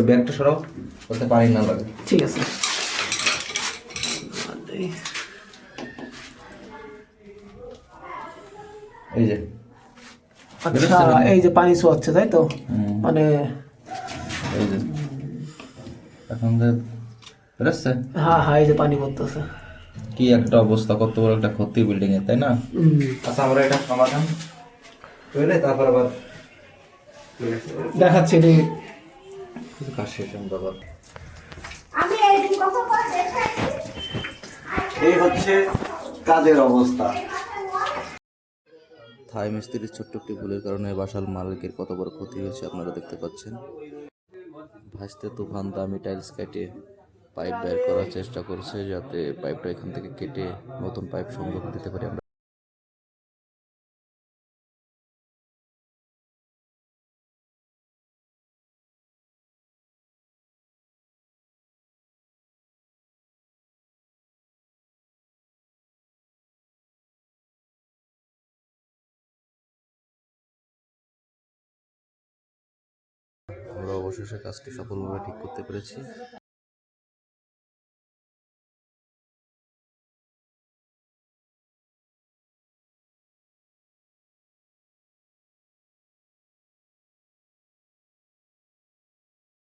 ব্যাগটা সরাও, ওতে পানি না লাগে। ঠিক আছে। এই যে আচ্ছা, এই যে পানি ছোঁয়াচ্ছে তাই তো, মানে এই যে এখন যে বেরোচ্ছে। হ্যাঁ হ্যাঁ, এই যে পানি পড়তেছে। কি একটা অবস্থা, কত বড় একটা ক্ষতি বিল্ডিং এর, তাই না? আচ্ছা আমরা এটা সমাধান করলে তারপর আবার দেখাচ্ছি রে। কিছু কাজ শেষ বাবা। এই হচ্ছে কাজের অবস্থা। থাই মিস্ত্রির ছোট্ট একটি ভুলের কারণে বাসার মালিকের কত বড় ক্ষতি হয়েছে আপনারা দেখতে পাচ্ছেন। ভাসতে তুফান দামি টাইলস কেটে পাইপ বের করার চেষ্টা করছে, যাতে পাইপটা এখান থেকে কেটে নতুন পাইপ সংযোগ দিতে পারি আমরা। আমরা অবশেষে কাজটি সফলভাবে ঠিক করতে পেরেছি।